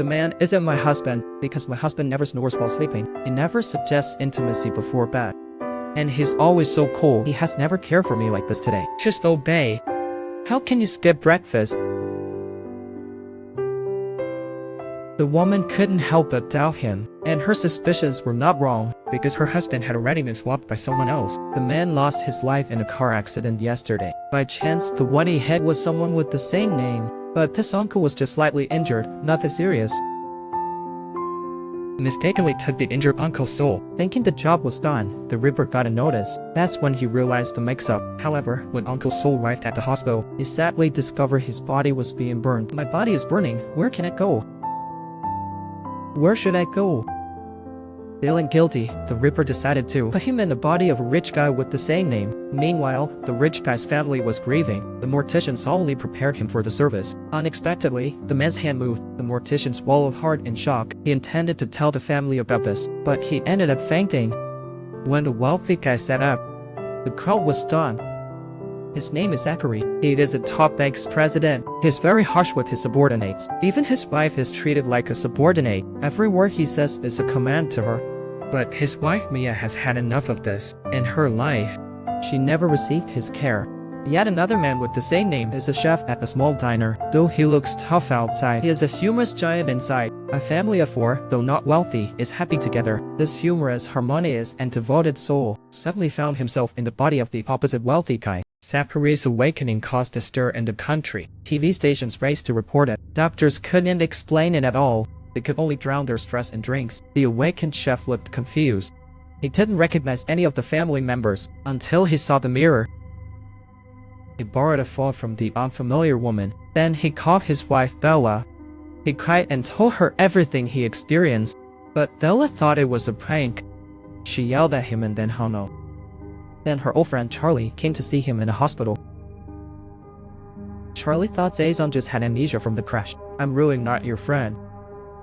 The man isn't my husband because my husband never snores while sleeping. He never suggests intimacy before bed. And he's always so cold. He has never cared for me like this today. Just obey. How can you skip breakfast? The woman couldn't help but doubt him, and her suspicions were not wrong. Because her husband had already been swapped by someone else. The man lost his life in a car accident yesterday. By chance, the one he hit was someone with the same name. But this uncle was just slightly injured, nothing serious. Mistakenly took the injured uncle's soul. Thinking the job was done, the Ripper got a notice. That's when he realized the mix-up. However, when uncle's soul arrived at the hospital, He sadly discovered his body was being burned. My body is burning. Where can I go? Where should I go? Feeling guilty, the Ripper decided to put him in the body of a rich guy with the same name. Meanwhile, the rich guy's family was grieving. The mortician solemnly prepared him for the service. Unexpectedly, the man's hand moved. The mortician swallowed hard in shock. He intended to tell the family about this, but he ended up fainting. When the wealthy guy sat up, the crowd was stunned. His name is Zachary. He is a top bank's president. He's very harsh with his subordinates. Even his wife is treated like a subordinate. Every word he says is a command to her. but his wife Mia has had enough of this. In her life, She never received his care. Yet another man with the same name is a chef at a small diner. Though he looks tough outside, he is a humorous giant inside. A family of 4, though not wealthy, is happy together. This humorous, harmonious, and devoted soul suddenly found himself in the body of the opposite wealthy guy. Zachary's awakening caused a stir in the country. TV stations raced to report it. Doctors couldn't explain it at all. They could only drown their stress in drinks. The awakened chef looked confused. He didn't recognize any of the family members until he saw the mirror. He borrowed a phone from the unfamiliar woman. Then he called his wife Bella. He cried and told her everything he experienced, but Bella thought it was a prank. She yelled at him and then hung up. Then her old friend Charlie came to see him in a hospital. Charlie thought Jason just had amnesia from the crash. "I'm really not your friend."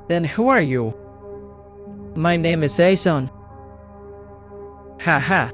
"Then who are you?" "My name is Jason." "Ha ha."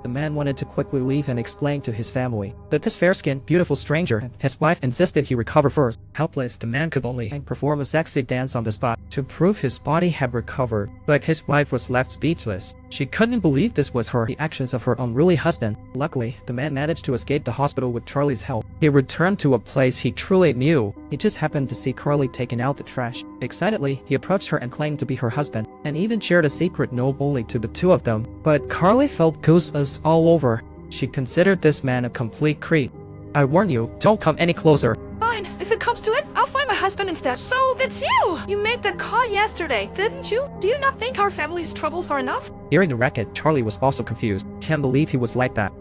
The man wanted to quickly leave and explain to his family, but this fair-skinned, beautiful stranger, his wife insisted he recover first. Helpless, the man could only Perform a sexy dance on the spot to prove his body had recovered, but his wife was left speechless. She couldn't believe this was her, the actions of her unruly husband. Luckily, the man managed to escape the hospital with Charlie's help. He returned to a place he truly knew. He just happened to see Carly taking out the trash. Excitedly, he approached her and claimed to be her husband, and even shared a secret known only to the two of them. But Carly felt goosebumps all over. She considered this man a complete creep. "I warn you, don't come any closer." Fine, if it comes to it, I'll find my husband instead. So, it's you! You made that call yesterday, didn't you? Do you not think our family's troubles are enough? Hearing the racket, Charlie was also confused. Can't believe he was like that.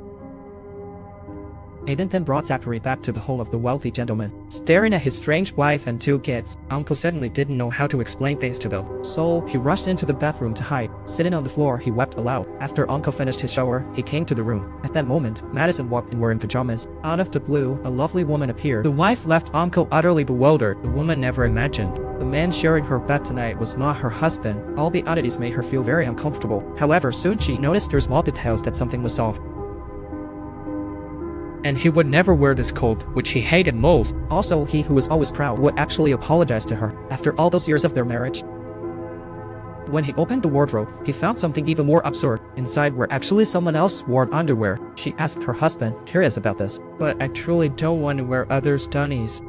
Aiden then brought Zachary back to the home of the wealthy gentleman, staring at his strange wife and 2 kids. Uncle suddenly didn't know how to explain things to them. So, he rushed into the bathroom to hide. Sitting on the floor, he wept aloud. After Uncle finished his shower, he came to the room. At that moment, Madison walked in wearing pajamas. Out of the blue, a lovely woman appeared. The wife left Uncle utterly bewildered. The woman never imagined The man sharing her bed tonight was not her husband. All the oddities made her feel very uncomfortable. However, soon she noticed through small details that something was off. and he would never wear this coat, which he hated most. Also, he who was always proud would actually apologize to her after all those years of their marriage. When he opened the wardrobe, he found something even more absurd. Inside were actually someone else wore underwear. She asked her husband, curious about this. But I truly don't want to wear others' dunnies.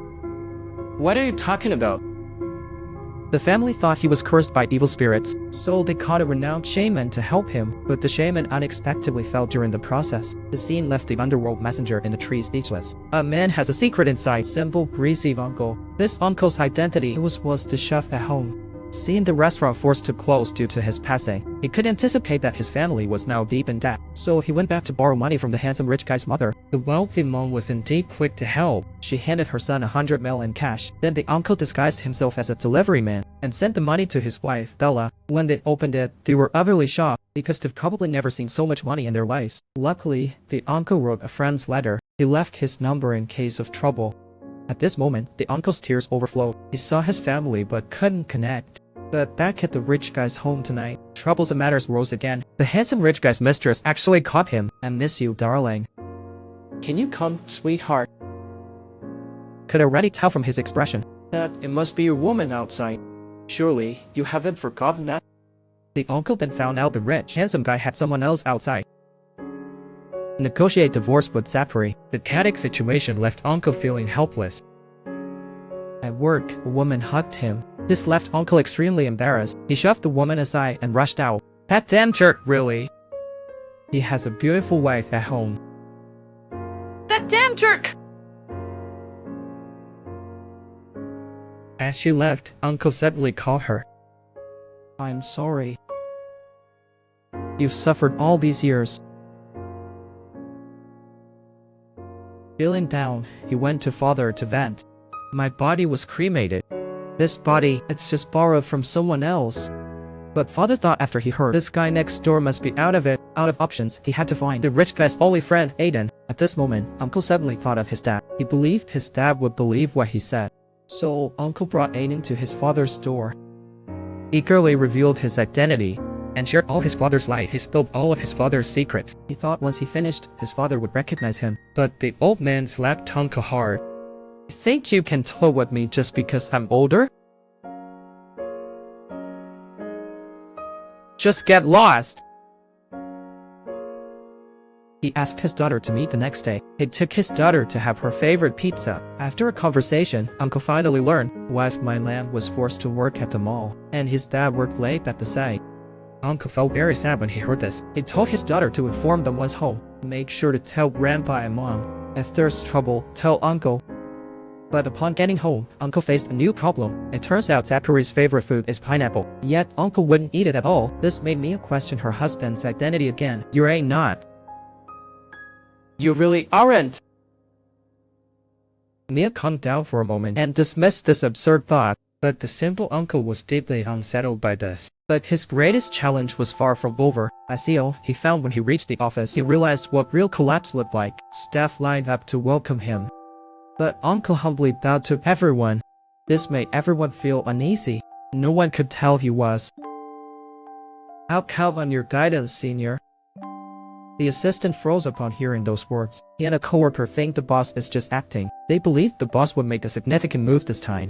"What are you talking about?" The family thought he was cursed by evil spirits, so they called a renowned shaman to help him, but the shaman unexpectedly fell during the process. The scene left the underworld messenger in the tree speechless. A man has a secret inside, simple, greasy uncle. This uncle's identity was the chef at home. Seeing the restaurant forced to close due to his passing, he could anticipate that his family was now deep in debt, so he went back to borrow money from the handsome rich guy's mother. The wealthy mom was indeed quick to help. She handed her son 100 mil in cash. Then the uncle disguised himself as a delivery man and sent the money to his wife, Bella. When they opened it, they were utterly shocked because they've probably never seen so much money in their lives. Luckily, the uncle wrote a friend's letter. He left his number in case of trouble. At this moment, the uncle's tears overflowed. He saw his family but couldn't connect. But back at the rich guy's home tonight, troubles and matters rose again. The handsome rich guy's mistress actually caught him. "I miss you, darling. Can you come, sweetheart?" Could already tell from his expression. That it must be your woman outside. Surely, you haven't forgotten that? The uncle then found out the rich, Handsome guy had someone else outside. Negotiate divorce with Zachary. The chaotic situation left uncle feeling helpless. At work, a woman hugged him. This left uncle extremely embarrassed. He shoved the woman aside and rushed out. That damn jerk, really? He has a beautiful wife at home. That damn jerk! As she left, uncle suddenly called her. I'm sorry. You've suffered all these years. Feeling down, he went to father to vent. My body was cremated. This body, it's just borrowed from someone else. But father thought after he heard this guy next door must be out of options, he had to find the rich guy's only friend, Aiden. At this moment, uncle suddenly thought of his dad. He believed his dad would believe what he said. So, uncle brought Aiden to his father's door. Eagerly revealed his identity And shared all his father's life. He spilled all of his father's secrets. He thought once he finished, his father would recognize him. But the old man slapped uncle hard. You think you can toy with me just because I'm older? Just get lost! He asked his daughter to meet the next day. He took his daughter to have her favorite pizza. After a conversation, uncle finally learned wife my lamb was forced to work at the mall, and his dad worked late at the site. Uncle felt very sad when he heard this. He told his daughter to inform them was home. Make sure to tell grandpa and mom. If there's trouble, tell uncle. But upon getting home, uncle faced a new problem. It turns out Zachary's favorite food is pineapple. Yet uncle wouldn't eat it at all. This made Mia question her husband's identity again. You ain't not. You really aren't. Mia calmed down for a moment and dismissed this absurd thought. But the simple uncle was deeply unsettled by this. But his greatest challenge was far from over. A seal he found when he reached the office, he realized what real collapse looked like. Staff lined up to welcome him. But uncle humbly bowed to everyone. This made everyone feel uneasy. No one could tell he was. I'll count on your guidance, senior. The assistant froze upon hearing those words. He and a coworker think the boss is just acting. They believed the boss would make a significant move this time.